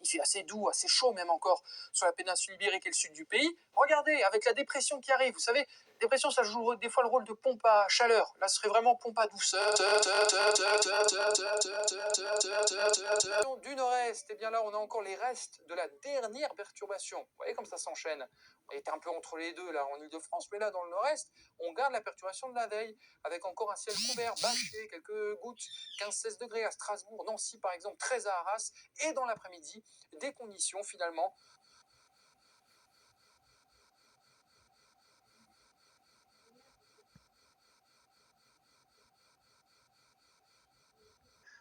il fait assez doux, assez chaud même encore sur la péninsule ibérique et le sud du pays. Regardez, avec la dépression qui arrive, vous savez, dépression, ça joue des fois le rôle de pompe à chaleur. Là, ce serait vraiment pompe à douceur. Du nord-est, et bien là, on a encore les restes de la dernière perturbation. Vous voyez comme ça s'enchaîne. On était un peu entre les deux, là, en Ile-de-France, mais là, dans le nord-est, on garde la perturbation de la veille, avec encore un ciel couvert, bâché, quelques gouttes, 15-16 degrés à Strasbourg, Nancy, par exemple, 13 à Arras, et dans l'après-midi, des conditions, finalement,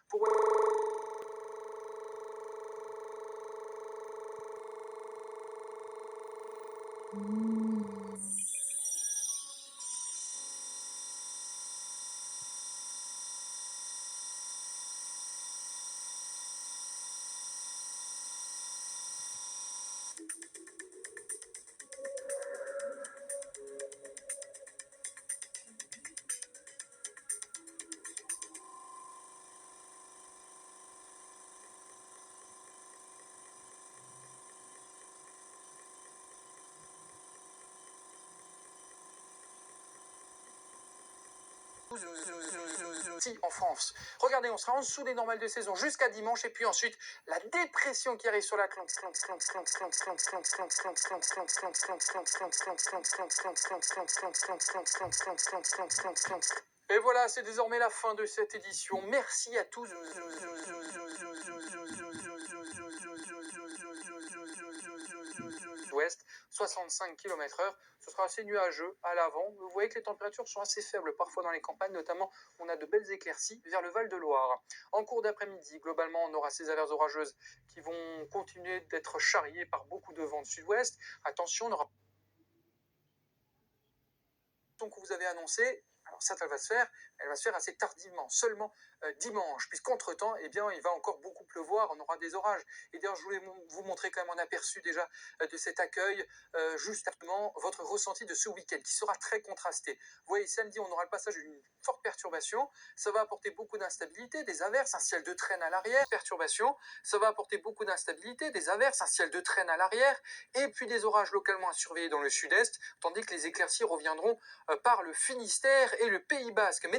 pour en France. Regardez, on sera en dessous des normales de saison jusqu'à dimanche et puis ensuite la dépression qui arrive sur l'Atlantique. Et voilà, c'est désormais la fin de cette édition. Merci à tous. Ouest, 65 km/h. Ce sera assez nuageux à l'avant. Vous voyez que les températures sont assez faibles parfois dans les campagnes, notamment on a de belles éclaircies vers le Val-de-Loire. En cours d'après-midi, globalement, on aura ces averses orageuses qui vont continuer d'être charriées par beaucoup de vent de sud-ouest. Attention, on aura que vous avez annoncé. Alors ça, elle va se faire assez tardivement, seulement dimanche, puisqu'entre-temps, eh bien, il va encore beaucoup pleuvoir, on aura des orages. Et d'ailleurs, je voulais vous montrer quand même un aperçu déjà de cet accueil, justement, votre ressenti de ce week-end, qui sera très contrasté. Vous voyez, samedi, on aura le passage d'une forte perturbation, ça va apporter beaucoup d'instabilité, des averses, un ciel de traîne à l'arrière, perturbation, ça va apporter beaucoup d'instabilité, des averses, un ciel de traîne à l'arrière, et puis des orages localement à surveiller dans le sud-est, tandis que les éclaircies reviendront par le Finistère et le Pays Basque. Mais